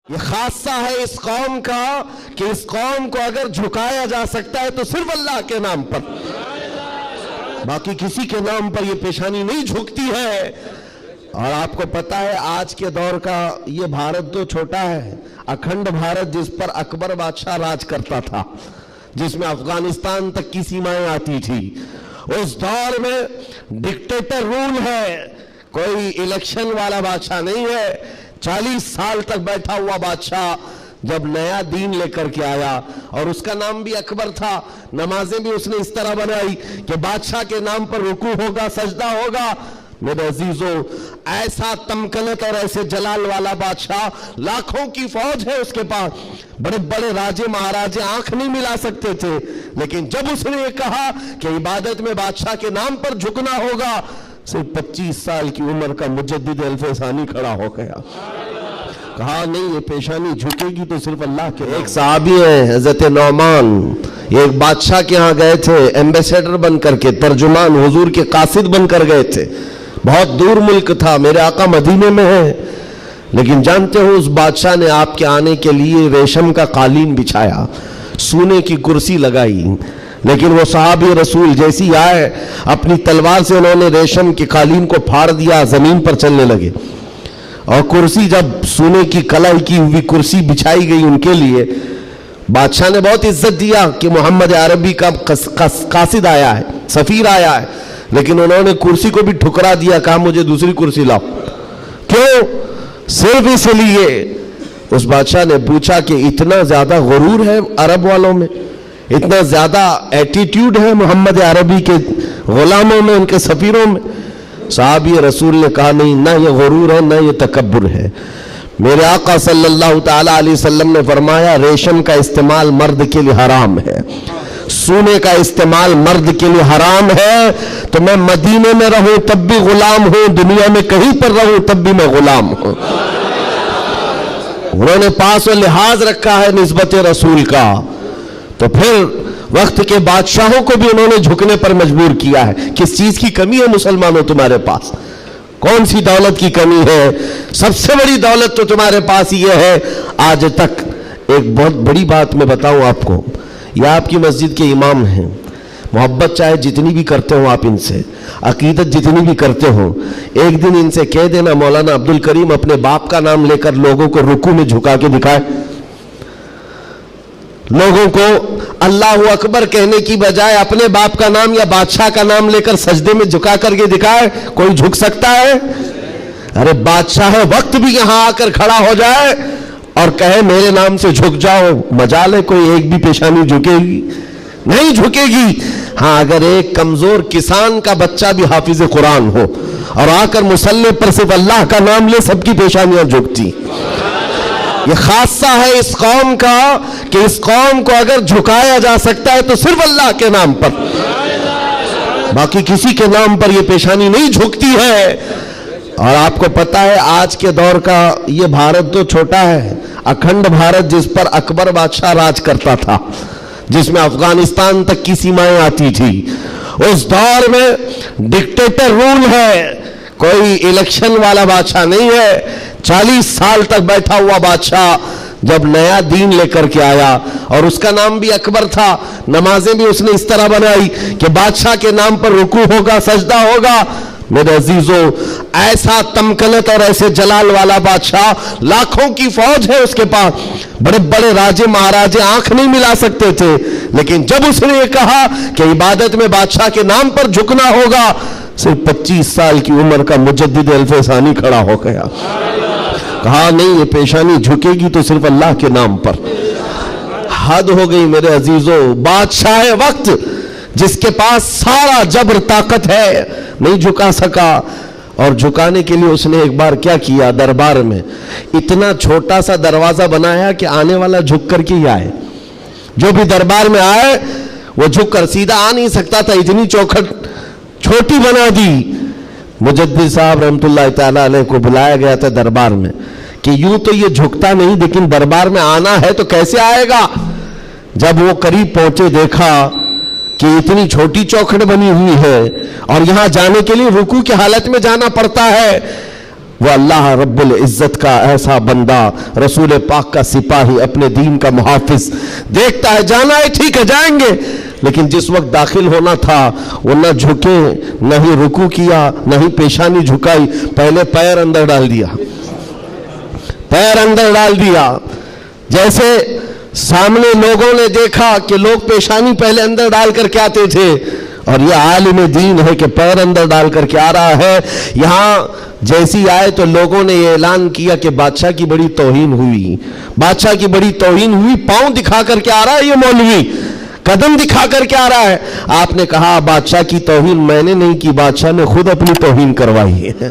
یہ خاصہ ہے اس قوم کا کہ اس قوم کو اگر جھکایا جا سکتا ہے تو صرف اللہ کے نام پر، باقی کسی کے نام پر یہ پیشانی نہیں جھکتی ہے۔ اور آپ کو پتا ہے آج کے دور کا یہ بھارت تو چھوٹا ہے، اکھنڈ بھارت جس پر اکبر بادشاہ راج کرتا تھا، جس میں افغانستان تک کی سیمائیں آتی تھی، اس دور میں ڈکٹیٹر رول ہے، کوئی الیکشن والا بادشاہ نہیں ہے۔ 40 سال تک بیٹھا ہوا بادشاہ جب نیا دین لے کر کے آیا، اور اس کا نام بھی اکبر تھا، نمازیں بھی اس نے اس طرح بنائی کہ بادشاہ کے نام پر رکوع ہوگا، سجدہ ہوگا۔ میرے عزیزو، ایسا تمکنت اور ایسے جلال والا بادشاہ، لاکھوں کی فوج ہے اس کے پاس، بڑے بڑے راجے مہاراجے آنکھ نہیں ملا سکتے تھے، لیکن جب اس نے یہ کہا کہ عبادت میں بادشاہ کے نام پر جھکنا ہوگا، صرف 25 سال کی عمر کا مجدد الفسانی کھڑا ہو گیا، کہا نہیں یہ پیشانی جھکے گی تو صرف اللہ کے۔ ایک صحابی ہے حضرت نعمان، ایک بادشاہ کے ہاں گئے تھے ایمبیسیڈر بن کر کے، ترجمان حضور کے قاصد بن کر گئے تھے، بہت دور ملک تھا، میرے آقا مدینے میں ہے، لیکن جانتے ہو اس بادشاہ نے آپ کے آنے کے لیے ریشم کا قالین بچھایا، سونے کی کرسی لگائی، لیکن وہ صحابی رسول جیسی آئے اپنی تلوار سے انہوں نے ریشم کے قالین کو پھاڑ دیا، زمین پر چلنے لگے، اور کرسی جب سونے کی کلائی کی ہوئی کرسی بچھائی گئی ان کے لیے، بادشاہ نے بہت عزت دیا کہ محمد عربی کا قاصد آیا ہے، سفیر آیا ہے، لیکن انہوں نے کرسی کو بھی ٹھکرا دیا، کہا مجھے دوسری کرسی لاؤ۔ کیوں؟ صرف اس لیے اس بادشاہ نے پوچھا کہ اتنا زیادہ غرور ہے عرب والوں میں، اتنا زیادہ ایٹیٹیوڈ ہے محمد عربی کے غلاموں میں، ان کے سفیروں میں؟ صحابی رسول نے کہا نہیں، نہ یہ غرور ہے نہ یہ تکبر ہے۔ میرے آقا صلی اللہ تعالی علیہ وسلم نے فرمایا ریشم کا استعمال مرد کے لیے حرام ہے، سونے کا استعمال مرد کے لیے حرام ہے، تو میں مدینے میں رہوں تب بھی غلام ہوں، دنیا میں کہیں پر رہوں تب بھی میں غلام ہوں۔ انہوں نے پاس و لحاظ رکھا ہے نسبت رسول کا، تو پھر وقت کے بادشاہوں کو بھی انہوں نے جھکنے پر مجبور کیا ہے۔ کس چیز کی کمی ہے مسلمانوں تمہارے پاس؟ کون سی دولت کی کمی ہے؟ سب سے بڑی دولت تو تمہارے پاس یہ ہے آج تک۔ ایک بہت بڑی بات میں بتاؤں آپ کو، یہ آپ کی مسجد کے امام ہیں، محبت چاہے جتنی بھی کرتے ہوں آپ ان سے، عقیدت جتنی بھی کرتے ہوں، ایک دن ان سے کہہ دینا مولانا عبدالکریم اپنے باپ کا نام لے کر لوگوں کو رکوع میں جھکا کے دکھائے، لوگوں کو اللہ اکبر کہنے کی بجائے اپنے باپ کا نام یا بادشاہ کا نام لے کر سجدے میں جھکا کر کے دکھائے، کوئی جھک سکتا ہے؟ ارے بادشاہ وقت بھی یہاں آ کر کھڑا ہو جائے اور کہے میرے نام سے جھک جاؤ، مجال ہے کوئی ایک بھی پیشانی جھکے گی؟ نہیں جھکے گی۔ ہاں اگر ایک کمزور کسان کا بچہ بھی حافظ قرآن ہو اور آ کر مصلی پر صرف اللہ کا نام لے، سب کی پیشانیاں جھکتی۔ یہ خاصہ ہے اس قوم کا کہ اس قوم کو اگر جھکایا جا سکتا ہے تو صرف اللہ کے نام پر، باقی کسی کے نام پر یہ پیشانی نہیں جھکتی ہے۔ اور آپ کو پتا ہے آج کے دور کا یہ بھارت تو چھوٹا ہے، اکھنڈ بھارت جس پر اکبر بادشاہ راج کرتا تھا، جس میں افغانستان تک کی سیمائیں آتی تھی، اس دور میں ڈکٹیٹر رول ہے، کوئی الیکشن والا بادشاہ نہیں ہے۔ 40 سال تک بیٹھا ہوا بادشاہ جب نیا دین لے کر کے آیا، اور اس کا نام بھی اکبر تھا، نمازیں بھی اس نے اس طرح بنائی کہ بادشاہ کے نام پر رکوع ہوگا، سجدہ ہوگا۔ میرے عزیزو، ایسا تمکنت اور ایسے جلال والا بادشاہ، لاکھوں کی فوج ہے اس کے پاس، بڑے بڑے راجے مہاراجے آنکھ نہیں ملا سکتے تھے، لیکن جب اس نے یہ کہا کہ عبادت میں بادشاہ کے نام پر جھکنا ہوگا، صرف 25 سال کی عمر کا مجدد الفسانی کھڑا ہو گیا، کہا نہیں یہ پیشانی جھکے گی تو صرف اللہ کے نام پر۔ حد ہو گئی میرے عزیزو، بادشاہ وقت جس کے پاس سارا جبر طاقت ہے نہیں جھکا سکا، اور جھکانے کے لیے اس نے ایک بار کیا کیا، دربار میں اتنا چھوٹا سا دروازہ بنایا کہ آنے والا جھک کر کے ہی آئے، جو بھی دربار میں آئے وہ جھک کر، سیدھا آ نہیں سکتا تھا، اتنی چوکھٹ چھوٹی بنا دی۔ مجدد صاحب رحمت اللہ تعالیٰ علیہ کو بلایا گیا تھا دربار میں کہ یوں تو یہ جھکتا نہیں، لیکن دربار میں آنا ہے تو کیسے آئے گا؟ جب وہ قریب پہنچے دیکھا کہ اتنی چھوٹی چوکھٹ بنی ہوئی ہے اور یہاں جانے کے لیے رکوع کی حالت میں جانا پڑتا ہے، وہ اللہ رب العزت کا ایسا بندہ، رسول پاک کا سپاہی، اپنے دین کا محافظ، دیکھتا ہے جانا ہے ٹھیک ہے جائیں گے، لیکن جس وقت داخل ہونا تھا وہ نہ جھکے، نہ ہی رکوع کیا، نہ ہی پیشانی جھکائی، پہلے پیر اندر ڈال دیا، پیر اندر ڈال دیا۔ جیسے سامنے لوگوں نے دیکھا کہ لوگ پیشانی پہلے اندر ڈال کر کے آتے تھے، اور یہ عالم دین ہے کہ پیر اندر ڈال کر کے آ رہا ہے۔ یہاں جیسی آئے تو لوگوں نے یہ اعلان کیا کہ بادشاہ کی بڑی توہین ہوئی، بادشاہ کی بڑی توہین ہوئی، پاؤں دکھا کر کے آ رہا ہے یہ مولوی، قدم دکھا کر کے آ رہا ہے۔ آپ نے کہا بادشاہ کی توہین میں نے نہیں کی، بادشاہ نے خود اپنی توہین کروائی ہے۔